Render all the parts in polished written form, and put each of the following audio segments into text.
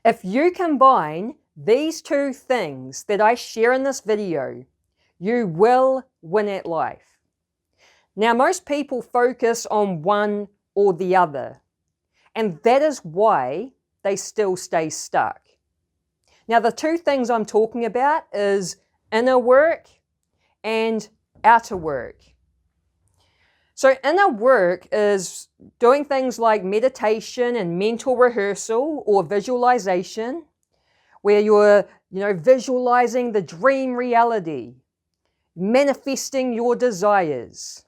If you combine these two things that I share in this video, you will win at life. Now, most people focus on one or the other, and that is why they still stay stuck. Now, the two things I'm talking about is inner work and outer work. So inner work is doing things like meditation and mental rehearsal or visualization, where you're, visualizing the dream reality, manifesting your desires.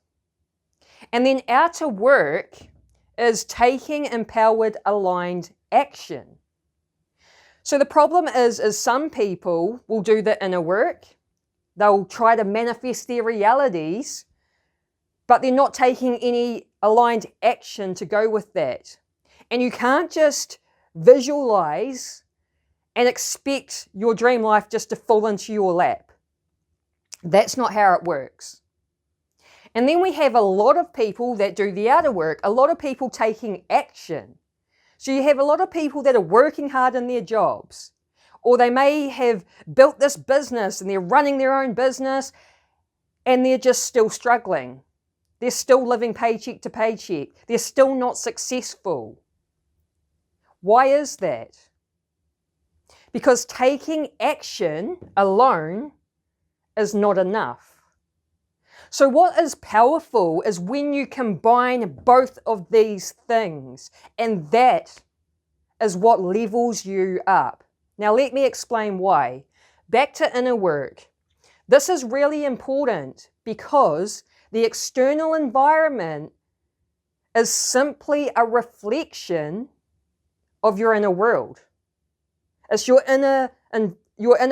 And then outer work is taking empowered, aligned action. So the problem is some people will do the inner work, they'll try to manifest their realities, but they're not taking any aligned action to go with that. And you can't just visualize and expect your dream life just to fall into your lap. That's not how it works. And then we have a lot of people that do the outer work, a lot of people taking action. So you have a lot of people that are working hard in their jobs, or they may have built this business and they're running their own business and they're just still struggling. They're still living paycheck to paycheck. They're still not successful. Why is that? Because taking action alone is not enough. So what is powerful is when you combine both of these things, and that is what levels you up. Now let me explain why. Back to inner work. This is really important because the external environment is simply a reflection of your inner world. It's your inner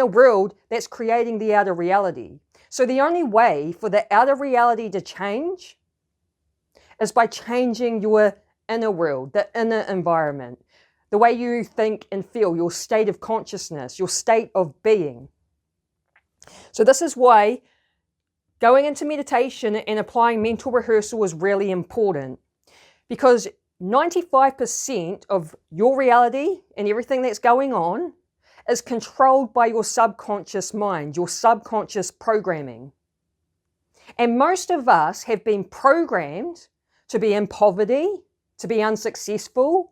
world that's creating the outer reality. So the only way for the outer reality to change is by changing your inner world, the inner environment, the way you think and feel, your state of consciousness, your state of being. So this is why going into meditation and applying mental rehearsal is really important, because 95% of your reality and everything that's going on is controlled by your subconscious mind, your subconscious programming. And most of us have been programmed to be in poverty, to be unsuccessful,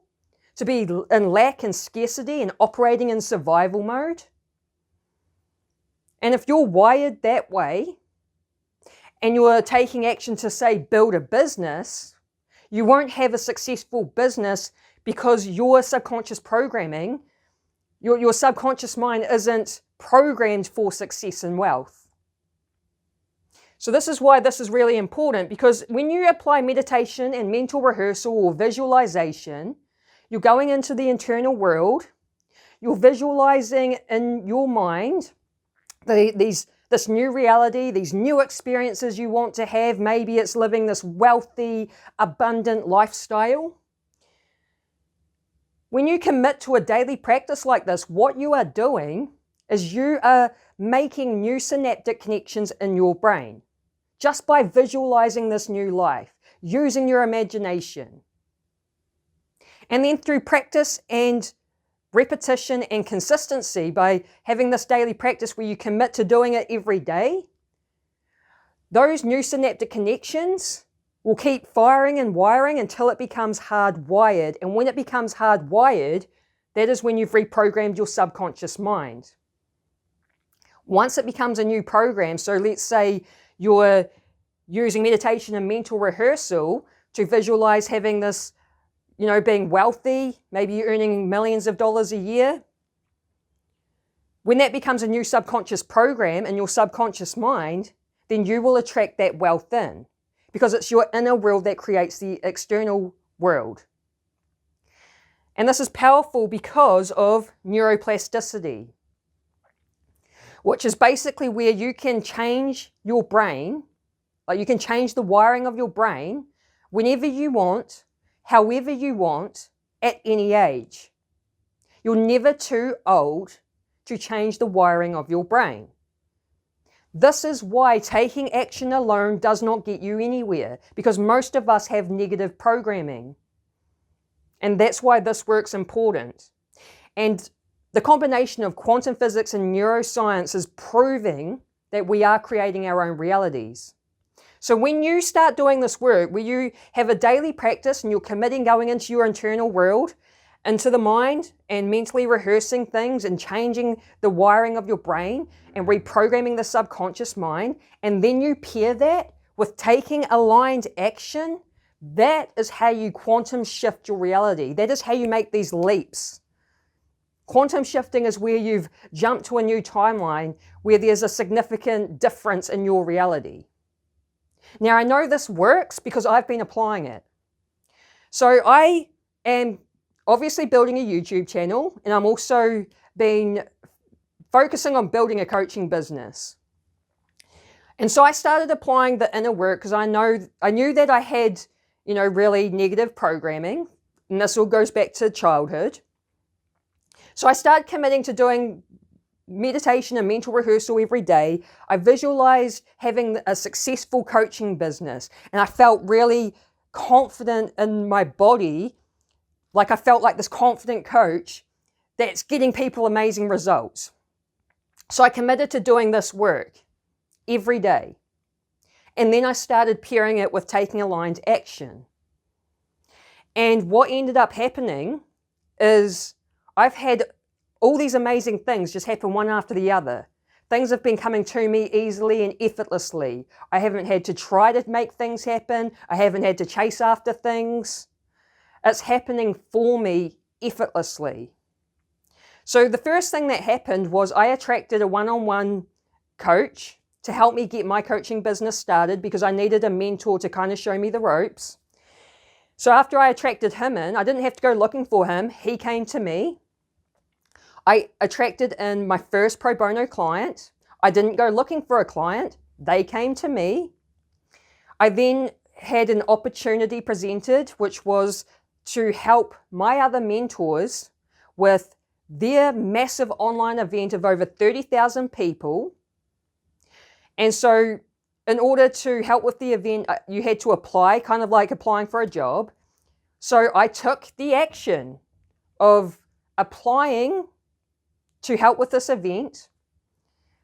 to be in lack and scarcity and operating in survival mode. And if you're wired that way, and you're taking action to, say, build a business, you won't have a successful business because your subconscious programming, your subconscious mind isn't programmed for success and wealth. So this is why this is really important, because when you apply meditation and mental rehearsal or visualization, you're going into the internal world, you're visualizing in your mind this new reality, these new experiences you want to have. Maybe it's living this wealthy, abundant lifestyle. When you commit to a daily practice like this, what you are doing is you are making new synaptic connections in your brain just by visualizing this new life, using your imagination. And then through practice and repetition and consistency, by having this daily practice where you commit to doing it every day, those new synaptic connections will keep firing and wiring until it becomes hardwired. And when it becomes hardwired, that is when you've reprogrammed your subconscious mind. Once it becomes a new program, so let's say you're using meditation and mental rehearsal to visualize having this, being wealthy, maybe you're earning millions of dollars a year. When that becomes a new subconscious program in your subconscious mind, then you will attract that wealth in, because it's your inner world that creates the external world. And this is powerful because of neuroplasticity, which is basically where you can change your brain, like you can change the wiring of your brain whenever you want, however you want, at any age. You're never too old to change the wiring of your brain. This is why taking action alone does not get you anywhere, because most of us have negative programming. And that's why this work's important. And The combination of quantum physics and neuroscience is proving that we are creating our own realities. So when you start doing this work, where you have a daily practice and you're committing going into your internal world, into the mind, and mentally rehearsing things and changing the wiring of your brain and reprogramming the subconscious mind, and then you pair that with taking aligned action, that is how you quantum shift your reality. That is how you make these leaps. Quantum shifting is where you've jumped to a new timeline where there's a significant difference in your reality. Now, I know this works because I've been applying it. So I am obviously building a YouTube channel, and I'm also been focusing on building a coaching business. And so I started applying the inner work because I knew that I had, really negative programming, and this all goes back to childhood. So I started committing to doing meditation and mental rehearsal every day. I visualized having a successful coaching business, and I felt really confident in my body. Like I felt like this confident coach that's getting people amazing results. So I committed to doing this work every day. And then I started pairing it with taking aligned action. And what ended up happening is I've had all these amazing things just happen one after the other. Things have been coming to me easily and effortlessly. I haven't had to try to make things happen. I haven't had to chase after things. It's happening for me effortlessly. So the first thing that happened was I attracted a one-on-one coach to help me get my coaching business started because I needed a mentor to kind of show me the ropes. So after I attracted him in, I didn't have to go looking for him. He came to me. I attracted in my first pro bono client. I didn't go looking for a client. They came to me. I then had an opportunity presented, which was to help my other mentors with their massive online event of over 30,000 people. And so in order to help with the event, you had to apply, kind of like applying for a job. So I took the action of applying to help with this event.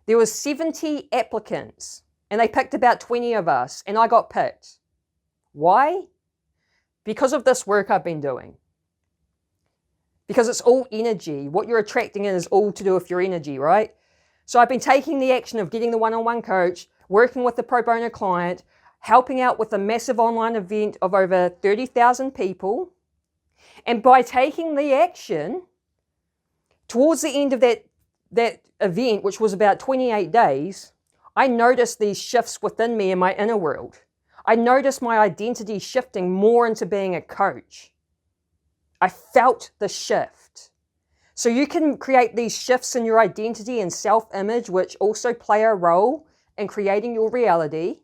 There was 70 applicants, and they picked about 20 of us, and I got picked. Why? Because of this work I've been doing. Because it's all energy. What you're attracting in is all to do with your energy, right? So I've been taking the action of getting the one-on-one coach, working with the pro bono client, helping out with a massive online event of over 30,000 people. And by taking the action, towards the end of that event, which was about 28 days, I noticed these shifts within me in my inner world. I noticed my identity shifting more into being a coach. I felt the shift. So you can create these shifts in your identity and self-image, which also play a role in creating your reality,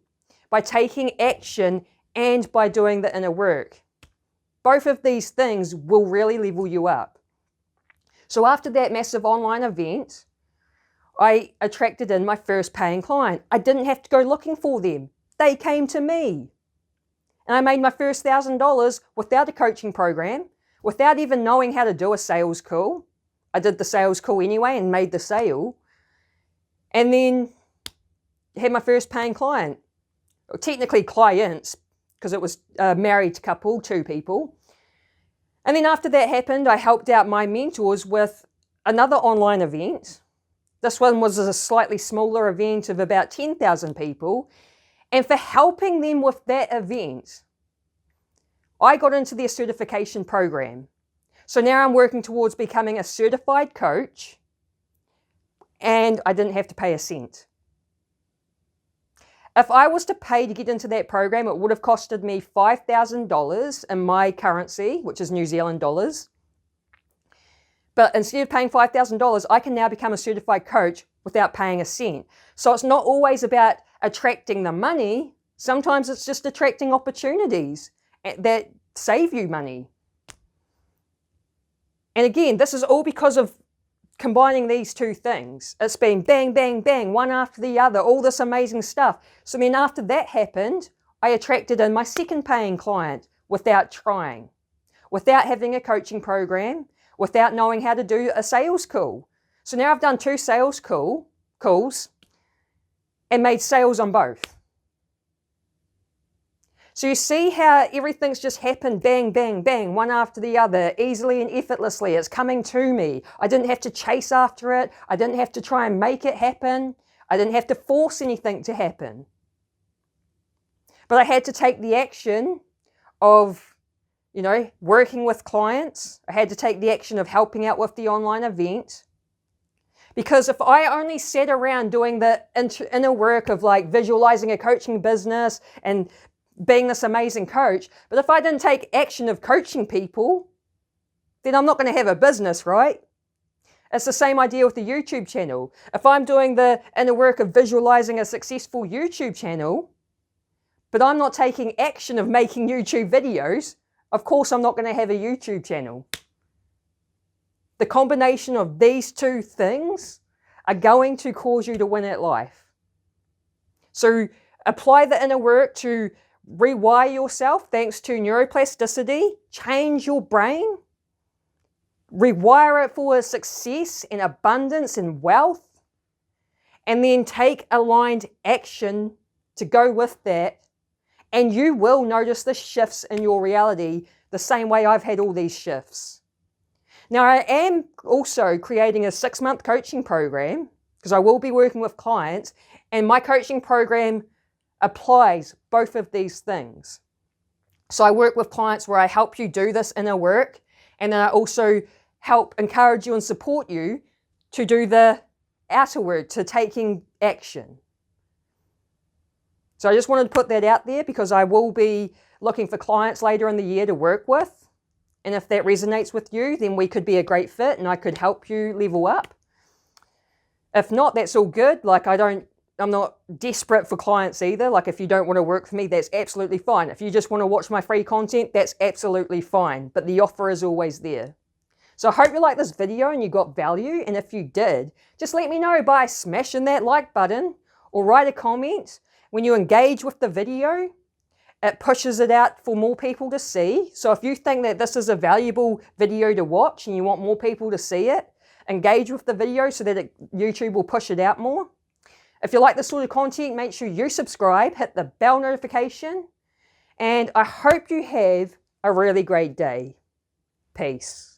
by taking action and by doing the inner work. Both of these things will really level you up. So after that massive online event, I attracted in my first paying client. I didn't have to go looking for them. They came to me. And I made my first $1,000 without a coaching program, without even knowing how to do a sales call. I did the sales call anyway and made the sale. And then had my first paying client. Well, technically clients, because it was a married couple, 2 people. And then after that happened, I helped out my mentors with another online event. This one was a slightly smaller event of about 10,000 people. And for helping them with that event, I got into their certification program. So now I'm working towards becoming a certified coach, and I didn't have to pay a cent. If I was to pay to get into that program, it would have costed me $5,000 in my currency, which is New Zealand dollars. But instead of paying $5,000, I can now become a certified coach without paying a cent. So it's not always about attracting the money. Sometimes it's just attracting opportunities that save you money. And again, this is all because of combining these 2 things. It's been bang, bang, bang, one after the other, all this amazing stuff. So then after that happened, I attracted in my second paying client without trying, without having a coaching program, without knowing how to do a sales call. So now I've done 2 sales calls and made sales on both. So you see how everything's just happened bang, bang, bang, one after the other, easily and effortlessly. It's coming to me. I didn't have to chase after it. I didn't have to try and make it happen. I didn't have to force anything to happen. But I had to take the action of, working with clients. I had to take the action of helping out with the online event. Because if I only sat around doing the inner work of like visualizing a coaching business and being this amazing coach, but if I didn't take action of coaching people, then I'm not going to have a business, right? It's the same idea with the YouTube channel. If I'm doing the inner work of visualizing a successful YouTube channel, but I'm not taking action of making YouTube videos, of course I'm not going to have a YouTube channel. The combination of these 2 things are going to cause you to win at life. So apply the inner work to rewire yourself thanks to neuroplasticity, change your brain, rewire it for success and abundance and wealth, and then take aligned action to go with that, and you will notice the shifts in your reality the same way I've had all these shifts. Now, I am also creating a 6-month coaching program because I will be working with clients, and my coaching program applies both of these things. So I work with clients where I help you do this inner work, and then I also help encourage you and support you to do the outer work, to taking action. So I just wanted to put that out there because I will be looking for clients later in the year to work with. And if that resonates with you, then we could be a great fit and I could help you level up. If not, that's all good. I'm not desperate for clients either. Like if you don't want to work for me, that's absolutely fine. If you just want to watch my free content, that's absolutely fine. But the offer is always there. So I hope you liked this video and you got value. And if you did, just let me know by smashing that like button or write a comment. When you engage with the video, it pushes it out for more people to see. So if you think that this is a valuable video to watch and you want more people to see it, engage with the video so that YouTube will push it out more. If you like this sort of content, make sure you subscribe, hit the bell notification, and I hope you have a really great day. Peace.